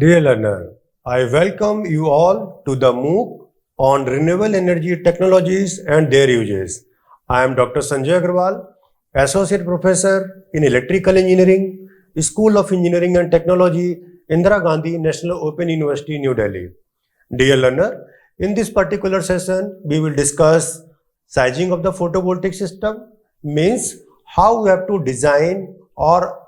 Dear learner, I welcome you all to the MOOC on renewable energy technologies and their uses. I am Dr. Sanjay Agarwal, Associate Professor in Electrical Engineering, School of Engineering and Technology, Indira Gandhi National Open University, New Delhi. Dear learner, in this particular session, we will discuss sizing of the photovoltaic system, means how we have to design or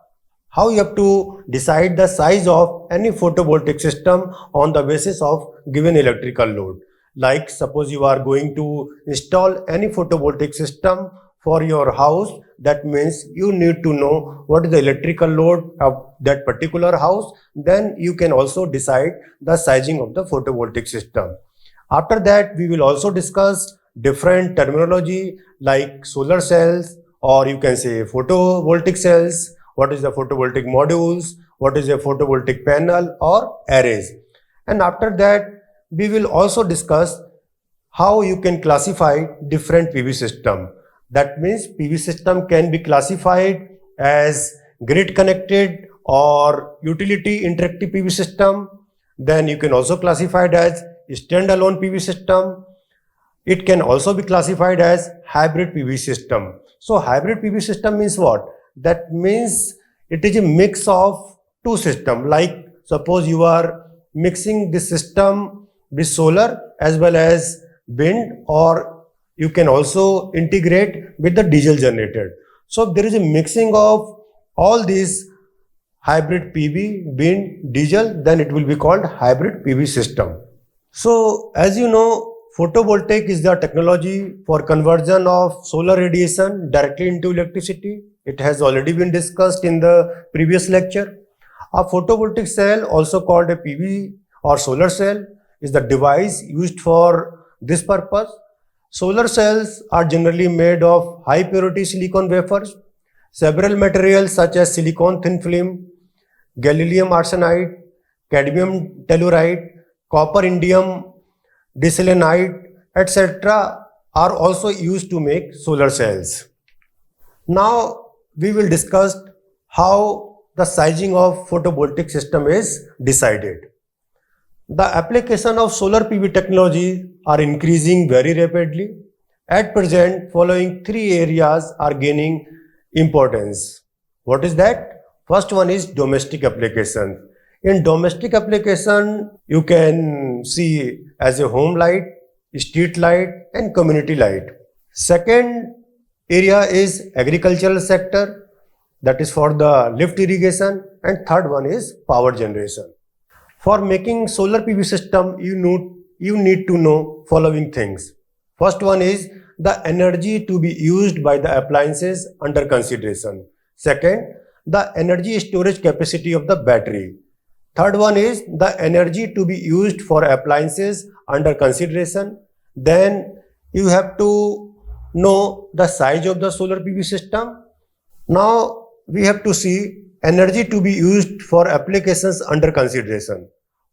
how you have to decide the size of any photovoltaic system on the basis of given electrical load. Like suppose you are going to install any photovoltaic system for your house, that means you need to know what is the electrical load of that particular house. Then you can also decide the sizing of the photovoltaic system. After that, we will also discuss different terminology like solar cells, or you can say photovoltaic cells, what is the photovoltaic modules, what is a photovoltaic panel or arrays. And after that, we will also discuss how you can classify different PV system. That means PV system can be classified as grid connected or utility interactive PV system. Then you can also classify it as standalone PV system. It can also be classified as hybrid PV system. So hybrid PV system means what? That means it is a mix of two systems. Like suppose you are mixing this system with solar as well as wind, or you can also integrate with the diesel generator. So there is a mixing of all these hybrid PV, wind, diesel, then it will be called hybrid PV system. So as you know, photovoltaic is the technology for conversion of solar radiation directly into electricity. It has already been discussed in the previous lecture. A photovoltaic cell, also called a PV or solar cell, is the device used for this purpose. Solar cells are generally made of high purity silicon wafers. Several materials such as silicon thin film, gallium arsenide, cadmium telluride, copper indium diselenide, etc. are also used to make solar cells. Now we will discuss how the sizing of photovoltaic system is decided. The application of solar PV technology are increasing very rapidly. At present, following three areas are gaining importance. What is that? First one is domestic application. In domestic application, you can see as a home light, street light and community light. Second area is agricultural sector, that is for the lift irrigation, and third one is power generation. For making solar PV system, you need to know following things. First one is the energy to be used by the appliances under consideration. Second, the energy storage capacity of the battery. Third one is the energy to be used for appliances under consideration. Then you have to know the size of the solar PV system. Now we have to see energy to be used for applications under consideration.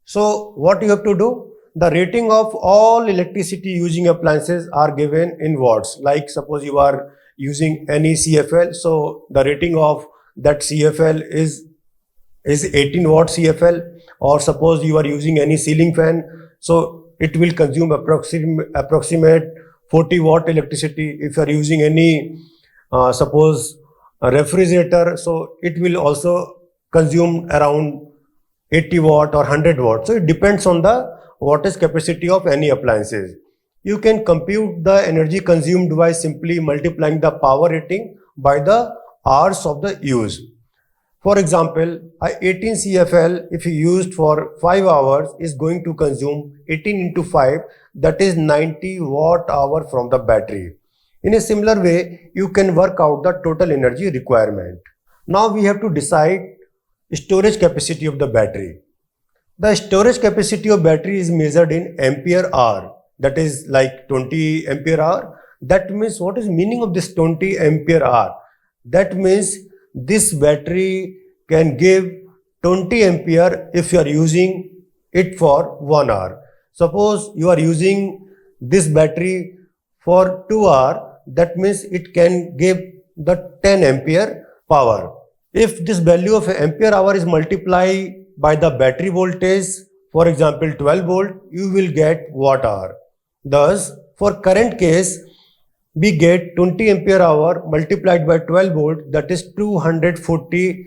So what you have to do? The rating of all electricity using appliances are given in watts. Like suppose you are using any CFL, so the rating of that CFL is 18 watt CFL, or suppose you are using any ceiling fan, so it will consume approximate 40 watt electricity. If you are using any suppose a refrigerator, so it will also consume around 80 watt or 100 watt. So it depends on the wattage capacity of any appliances. You can compute the energy consumed by simply multiplying the power rating by the hours of the use. For example, a 18 CFL, if used for 5 hours, is going to consume 18 into 5, that is 90 watt hour from the battery. In a similar way, you can work out the total energy requirement. Now we have to decide storage capacity of the battery. The storage capacity of battery is measured in ampere hour, that is like 20 ampere hour. That means, what is meaning of this 20 ampere hour? That means this battery can give 20 ampere if you are using it for 1 hour. Suppose you are using this battery for 2 hours, that means it can give the 10 ampere power. If this value of ampere hour is multiplied by the battery voltage, for example 12 volt, you will get watt hour. Thus, for current case, we get 20 ampere hour multiplied by 12 volt, that is 240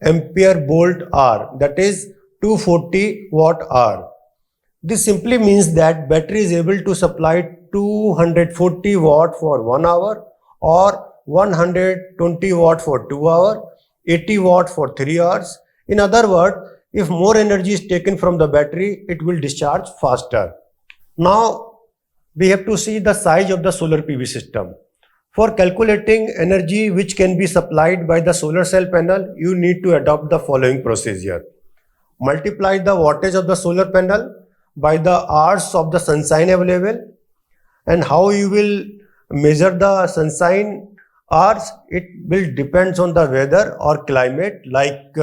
ampere volt hour, that is 240 watt hour. This simply means that battery is able to supply 240 watt for 1 hour or 120 watt for 2 hours, 80 watt for 3 hours. In other words, if more energy is taken from the battery, it will discharge faster. Now, we have to see the size of the solar PV system. For calculating energy which can be supplied by the solar cell panel, you need to adopt the following procedure. Multiply the wattage of the solar panel by the hours of the sunshine available. And how you will measure the sunshine hours? It will depends on the weather or climate. Like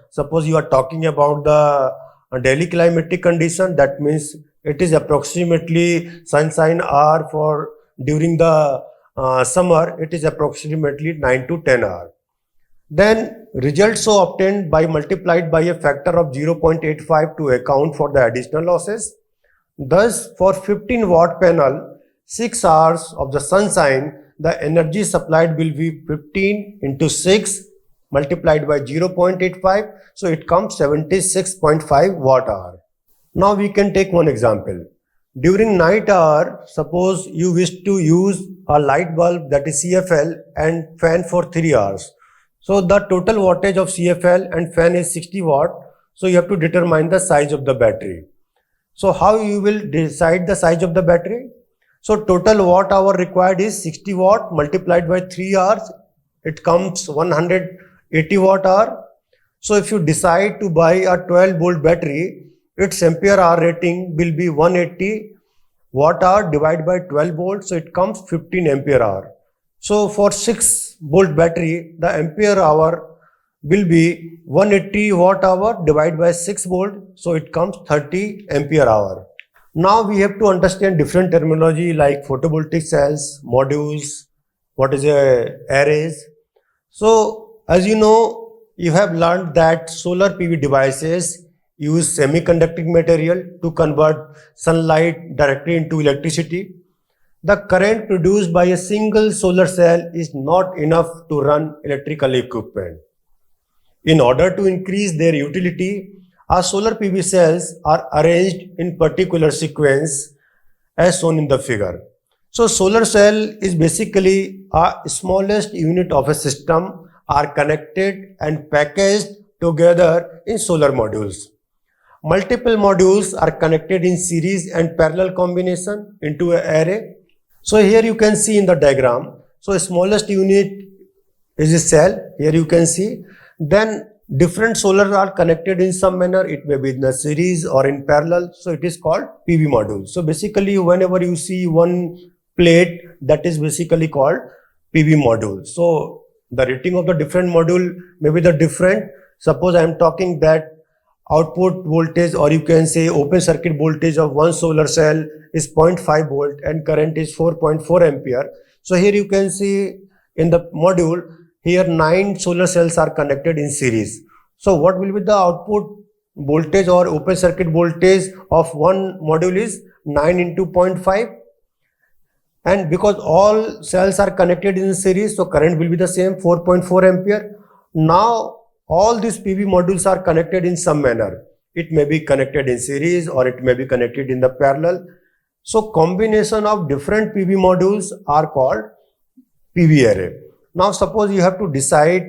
suppose you are talking about the daily climatic condition, that means it is approximately sunshine hour for during the summer, it is approximately 9 to 10 hours. Then results so obtained by multiplied by a factor of 0.85 to account for the additional losses. Thus, for 15 watt panel, 6 hours of the sunshine, the energy supplied will be 15 into 6 multiplied by 0.85. So it comes 76.5 watt hour. Now we can take one example. During night hour, suppose you wish to use a light bulb, that is CFL, and fan for 3 hours. So the total wattage of CFL and fan is 60 watt. So you have to determine the size of the battery. So how you will decide the size of the battery? So total watt hour required is 60 watt multiplied by 3 hours. It comes 180 watt hour. So if you decide to buy a 12 volt battery, its ampere hour rating will be 180 watt hour divided by 12 volts. So it comes 15 ampere hour. So for 6 volt battery, the ampere hour will be 180 watt hour divided by 6 volt. So it comes 30 ampere hour. Now we have to understand different terminology like photovoltaic cells, modules, what is arrays. So as you know, you have learned that solar PV devices use semiconducting material to convert sunlight directly into electricity. The current produced by a single solar cell is not enough to run electrical equipment. In order to increase their utility, our solar PV cells are arranged in particular sequence as shown in the figure. So solar cell is basically a smallest unit of a system are connected and packaged together in solar modules. Multiple modules are connected in series and parallel combination into an array. So here you can see in the diagram. So smallest unit is a cell. Here you can see. Then different solars are connected in some manner. It may be in a series or in parallel. So it is called PV module. So basically whenever you see one plate, that is basically called PV module. So the rating of the different module may be the different. Suppose I am talking that output voltage, or you can say open circuit voltage of one solar cell is 0.5 volt and current is 4.4 ampere. So here you can see in the module, here 9 solar cells are connected in series. So what will be the output voltage or open circuit voltage of one module is 9 into 0.5. And because all cells are connected in series, so current will be the same, 4.4 ampere. Now all these PV modules are connected in some manner. It may be connected in series or it may be connected in the parallel. So combination of different PV modules are called PV array. Now suppose you have to decide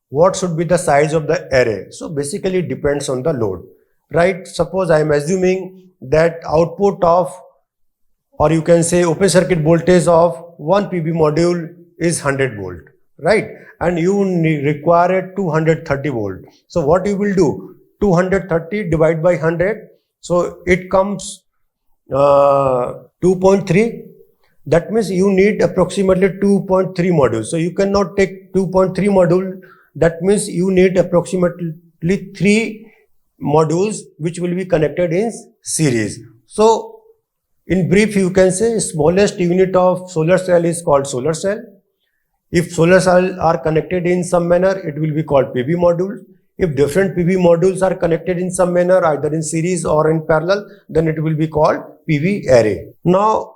what should be the size of the array. So basically it depends on the load, right? Suppose I am assuming that output of, or you can say open circuit voltage of one PV module is 100 volt, right? And you require 230 volt. So what you will do? 230 divided by 100. So it comes 2.3. That means you need approximately 2.3 modules. So you cannot take 2.3 module. That means you need approximately 3 modules which will be connected in series. So in brief, you can say smallest unit of solar cell is called solar cell. If solar cells are connected in some manner, it will be called PV module. If different PV modules are connected in some manner, either in series or in parallel, then it will be called PV array. Now,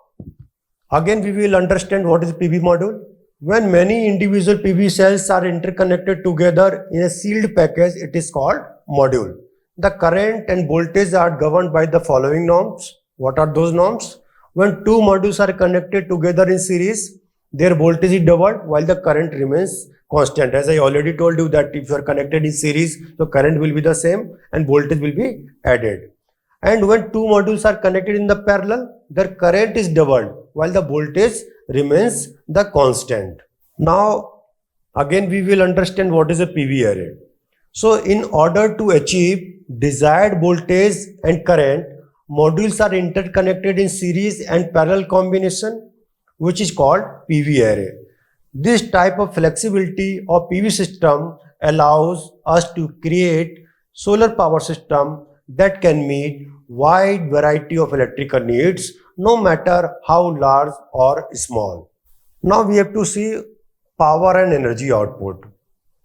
again we will understand what is PV module. When many individual PV cells are interconnected together in a sealed package, it is called module. The current and voltage are governed by the following norms. What are those norms? When two modules are connected together in series, their voltage is doubled while the current remains constant. As I already told you that if you are connected in series, the current will be the same and voltage will be added. And when two modules are connected in the parallel, their current is doubled while the voltage remains the constant. Now, again we will understand what is a PV array. So, in order to achieve desired voltage and current, modules are interconnected in series and parallel combination, which is called PV array. This type of flexibility of PV system allows us to create solar power system that can meet wide variety of electrical needs, no matter how large or small. Now we have to see power and energy output.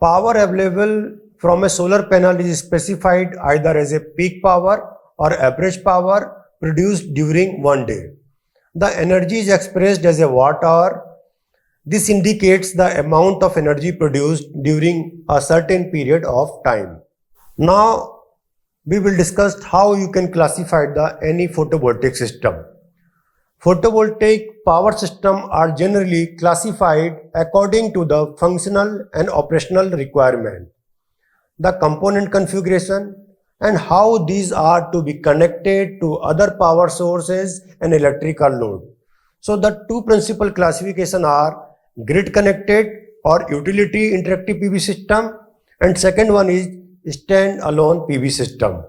Power available from a solar panel is specified either as a peak power or average power produced during one day. The energy is expressed as a watt hour. This indicates the amount of energy produced during a certain period of time. Now we will discuss how you can classify any photovoltaic system. Photovoltaic power systems are generally classified according to the functional and operational requirement, the component configuration, and how these are to be connected to other power sources and electrical load. So the two principal classifications are grid connected or utility interactive PV system, and second one is stand-alone PV system.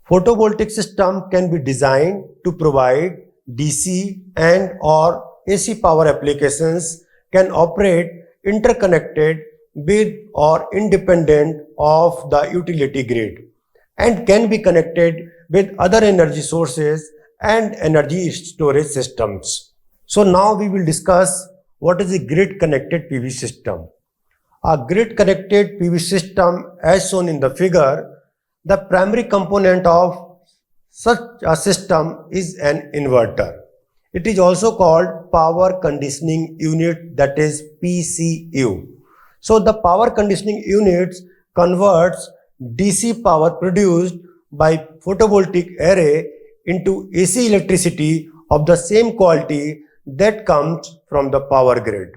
Photovoltaic system can be designed to provide DC and or AC power applications, can operate interconnected with or independent of the utility grid, and can be connected with other energy sources and energy storage systems. So now we will discuss what is a grid connected PV system. A grid connected PV system, as shown in the figure, the primary component of such a system is an inverter. It is also called power conditioning unit, that is PCU. So the power conditioning units converts DC power produced by photovoltaic array into AC electricity of the same quality that comes from the power grid.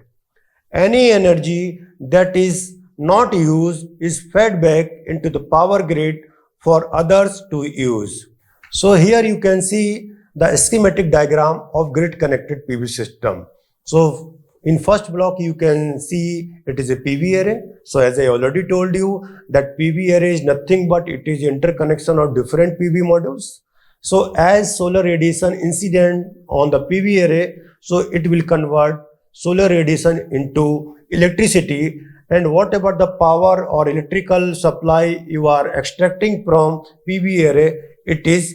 Any energy that is not used is fed back into the power grid for others to use. So here you can see the schematic diagram of grid connected PV system. So in first block you can see it is a PV array. So as I already told you that PV array is nothing but it is interconnection of different PV modules. So as solar radiation incident on the PV array, so it will convert solar radiation into electricity, and whatever the power or electrical supply you are extracting from PV array, it is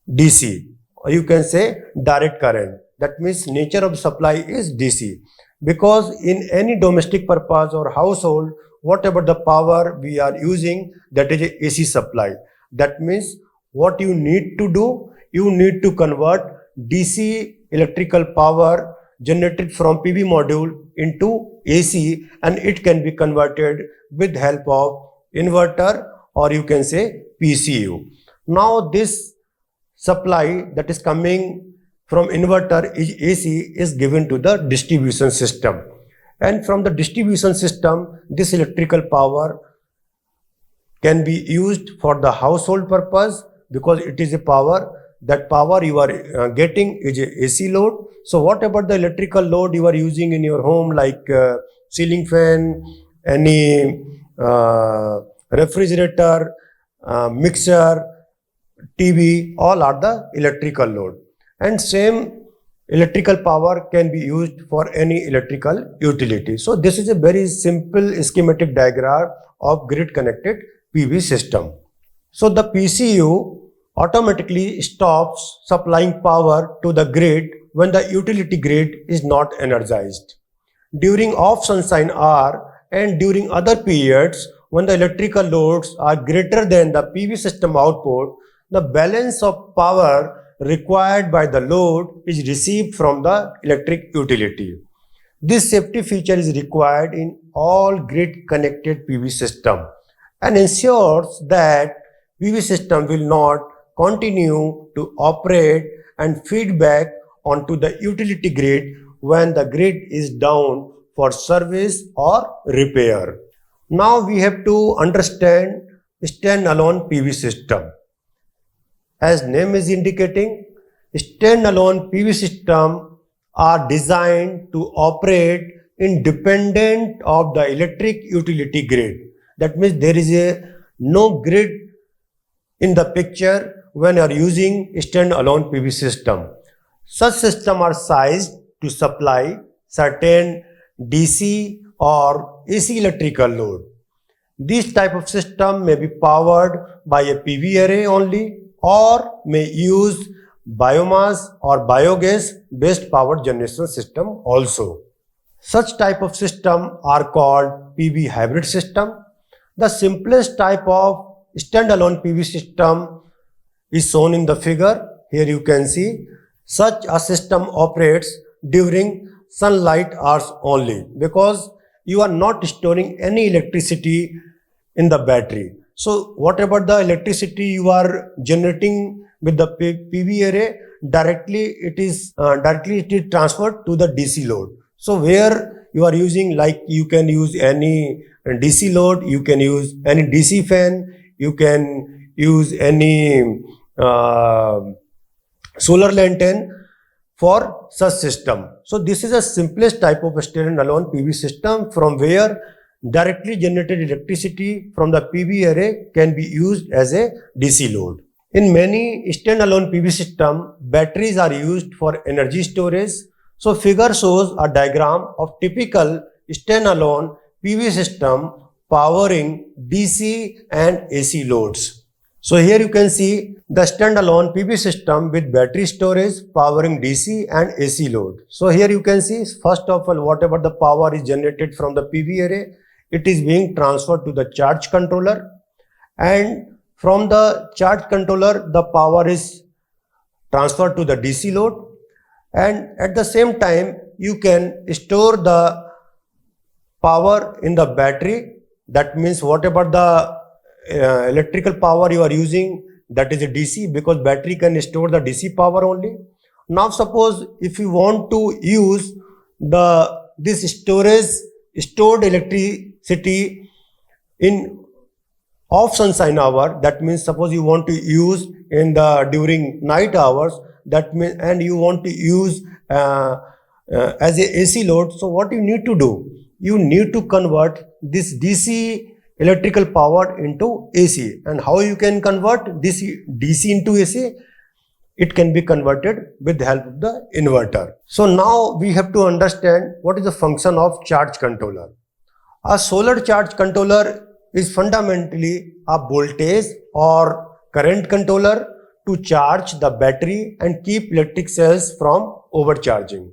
DC, or you can say direct current. That means nature of supply is DC, because in any domestic purpose or household, whatever the power we are using, that is a AC supply. That means what you need to do, you need to convert DC electrical power generated from PV module into AC, and it can be converted with help of inverter, or you can say PCU. Now this supply that is coming from inverter is AC is given to the distribution system, and from the distribution system this electrical power can be used for the household purpose, because it is a power, that power you are getting is a AC load. So whatever the electrical load you are using in your home, like ceiling fan, any refrigerator, mixer, TV, all are the electrical load, and same electrical power can be used for any electrical utility. So this is a very simple schematic diagram of grid connected PV system. So the PCU automatically stops supplying power to the grid when the utility grid is not energized. During off sunshine hour and during other periods, when the electrical loads are greater than the PV system output, the balance of power required by the load is received from the electric utility. This safety feature is required in all grid-connected PV system and ensures that PV system will not continue to operate and feed back onto the utility grid when the grid is down for service or repair. Now we have to understand standalone PV system. As name is indicating, standalone PV system are designed to operate independent of the electric utility grid. That means there is no grid in the picture when you are using standalone PV system. Such systems are sized to supply certain DC or AC electrical load. This type of system may be powered by a PV array only or may use biomass or biogas based power generation system also. Such type of system are called PV hybrid system. The simplest type of standalone PV system is shown in the figure. Here you can see such a system operates during sunlight hours only because you are not storing any electricity in the battery. So whatever the electricity you are generating with the PV array, directly it is transferred to the DC load. So where you are using, like you can use any DC load, you can use any DC fan, you can use any solar lantern for such system. So this is the simplest type of standalone PV system from where directly generated electricity from the PV array can be used as a DC load. In many standalone PV system, batteries are used for energy storage. So figure shows a diagram of typical standalone PV system powering DC and AC loads. So here you can see the standalone PV system with battery storage powering DC and AC load. So here you can see, first of all, whatever the power is generated from the PV array, it is being transferred to the charge controller, and from the charge controller the power is transferred to the DC load, and at the same time you can store the power in the battery. That means whatever the electrical power you are using, that is a DC, because battery can store the DC power only. Now suppose if you want to use this stored electricity in off sunshine hour, that means suppose you want to use during night hours, that means, and you want to use as a AC load. So what you need to do, you need to convert this DC electrical power into AC. And how you can convert this DC into AC? It can be converted with the help of the inverter. So now we have to understand what is the function of charge controller. A solar charge controller is fundamentally a voltage or current controller to charge the battery and keep electric cells from overcharging.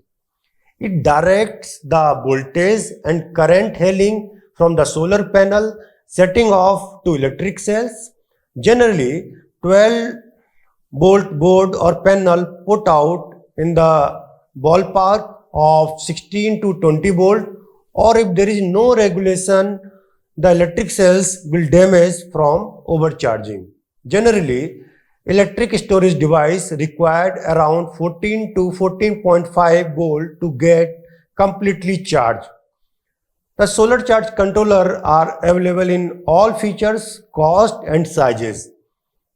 It directs the voltage and current hailing from the solar panel setting off to electric cells. Generally, 12-volt board or panel put out in the ballpark of 16 to 20 volt, or if there is no regulation, the electric cells will damage from overcharging. Generally, electric storage device required around 14 to 14.5 volt to get completely charged. The solar charge controller are available in all features, cost and sizes.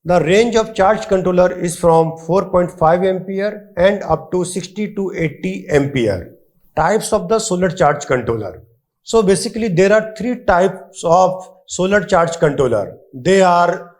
The range of charge controller is from 4.5 ampere and up to 60 to 80 ampere. Types of the solar charge controller. So basically there are three types of solar charge controller. They are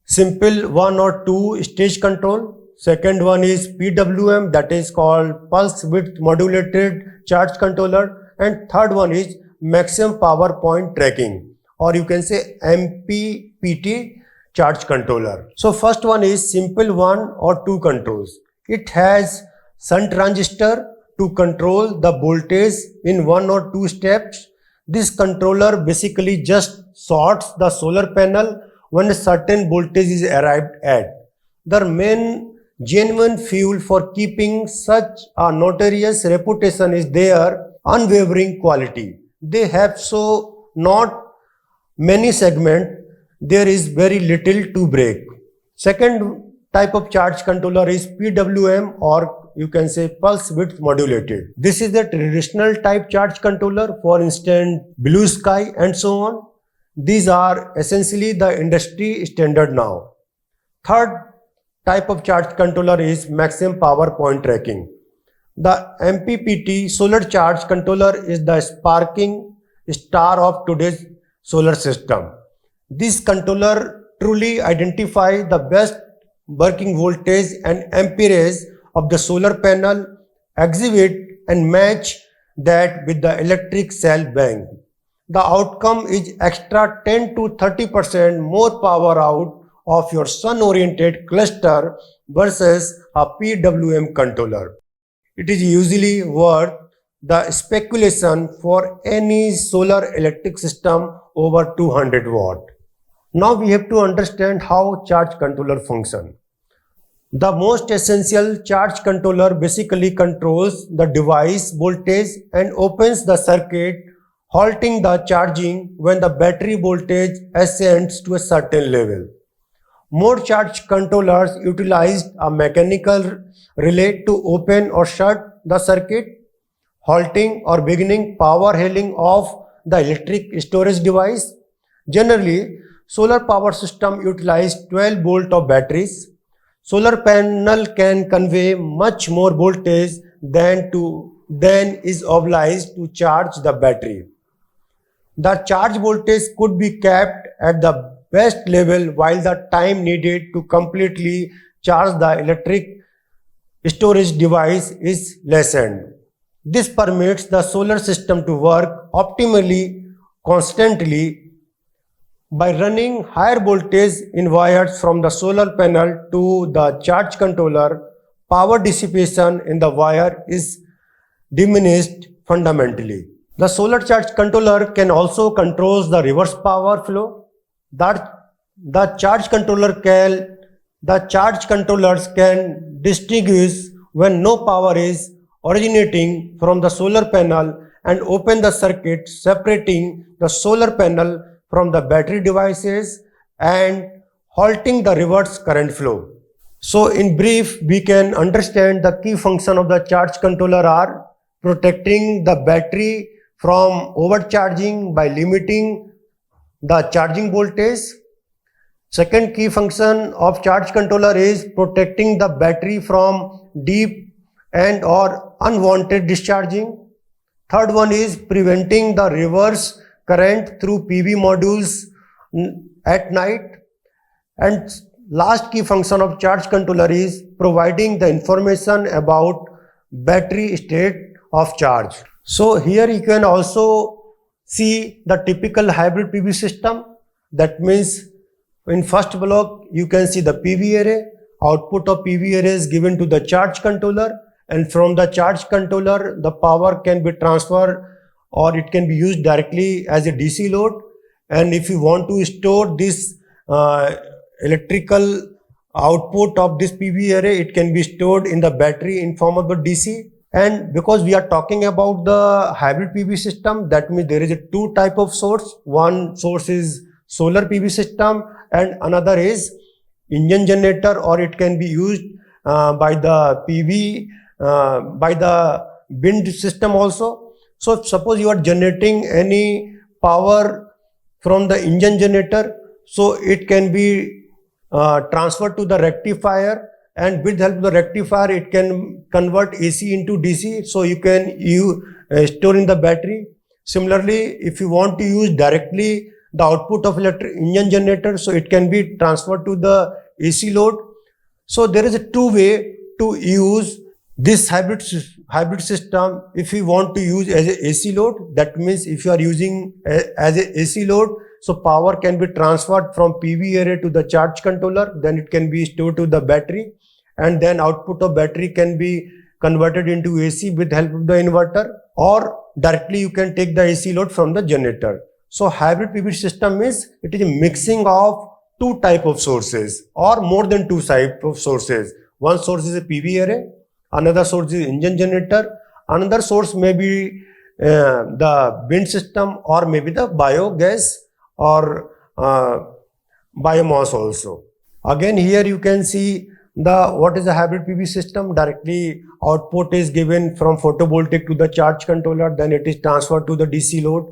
simple 1 or 2 stage control. Second one is PWM, that is called pulse width modulated charge controller. And third one is maximum power point tracking, or you can say MPPT charge controller. So first one is simple 1 or 2 controls. It has shunt transistor to control the voltage in 1 or 2 steps. This controller basically just sorts the solar panel when a certain voltage is arrived at. The main genuine fuel for keeping such a notorious reputation is their unwavering quality. They have so not many segments, there is very little to break. Second type of charge controller is PWM, or you can say pulse width modulated. This is the traditional type charge controller, for instance Blue Sky and so on. These are essentially the industry standard now. Third type of charge controller is maximum power point tracking. The MPPT solar charge controller is the sparking star of today's solar system. This controller truly identifies the best working voltage and amperage of the solar panel, exhibit and match that with the electric cell bank. The outcome is extra 10 to 30% more power out of your sun-oriented cluster versus a PWM controller. It is usually worth the speculation for any solar electric system over 200 watt. Now we have to understand how charge controller function. The most essential charge controller basically controls the device voltage and opens the circuit, halting the charging when the battery voltage ascends to a certain level. More charge controllers utilize a mechanical relay to open or shut the circuit, halting or beginning power hailing of the electric storage device. Generally, solar power system utilize 12 volt of batteries. Solar panel can convey much more voltage than is obliged to charge the battery. The charge voltage could be kept at the best level while the time needed to completely charge the electric storage device is lessened. This permits the solar system to work optimally constantly. By running higher voltage in wires from the solar panel to the charge controller, power dissipation in the wire is diminished fundamentally. The solar charge controller can also control the reverse power flow. The charge controllers can distinguish when no power is originating from the solar panel and open the circuit, separating the solar panel from the battery devices and halting the reverse current flow. So in brief, we can understand the key function of the charge controller are protecting the battery from overcharging by limiting the charging voltage. Second key function of charge controller is protecting the battery from deep and or unwanted discharging. Third one is preventing the reverse current through PV modules at night. And last key function of charge controller is providing the information about battery state of charge. So here you can also see the typical hybrid PV system. That means in first block you can see the PV array. Output of PV array is given to the charge controller, and from the charge controller the power can be transferred or it can be used directly as a DC load. And if you want to store this electrical output of this PV array, it can be stored in the battery in form of a DC. And because we are talking about the hybrid PV system, that means there is a two type of source. One source is solar PV system and another is engine generator, or it can be used by the PV, by the wind system also. So suppose you are generating any power from the engine generator, so it can be transferred to the rectifier, and with the help of the rectifier it can convert AC into DC, so you can store in the battery. Similarly, if you want to use directly the output of electric engine generator, so it can be transferred to the AC load. So there is a two way to use this hybrid system. If you want to use as a AC load, that means if you are using as a AC load, so power can be transferred from PV array to the charge controller, then it can be stored to the battery, and then output of battery can be converted into AC with help of the inverter. Or directly you can take the AC load from the generator. So hybrid PV system is, it is a mixing of two type of sources or more than two type of sources. One source is a PV array, another source is engine generator, another source may be the wind system, or maybe the biogas or biomass also. Again, here you can see what is the hybrid PV system. Directly output is given from photovoltaic to the charge controller, then it is transferred to the DC load.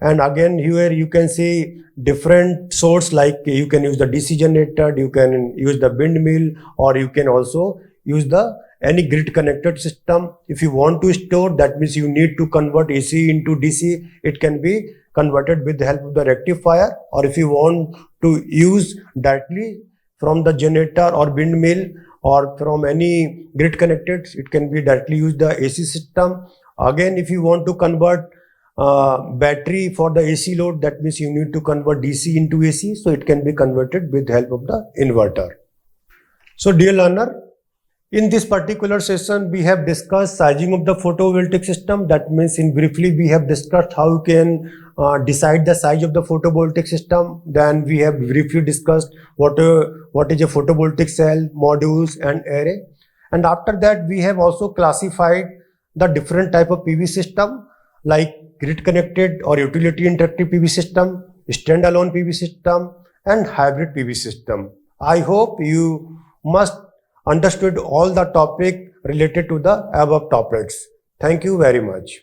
And again, here you can see different source, like you can use the DC generator, you can use the windmill, or you can also use the any grid connected system. If you want to store, that means you need to convert AC into DC, it can be converted with the help of the rectifier. Or if you want to use directly from the generator or windmill or from any grid connected, it can be directly use the AC system. Again, if you want to convert battery for the AC load, that means you need to convert DC into AC, so it can be converted with the help of the inverter. So dear learner, in this particular session we have discussed sizing of the photovoltaic system. That means in briefly we have discussed how you can decide the size of the photovoltaic system. Then we have briefly discussed what is a photovoltaic cell, modules and array. And after that we have also classified the different type of PV system, like grid connected or utility interactive PV system, standalone PV system and hybrid PV system. I hope you must understood all the topic related to the above topics. Thank you very much.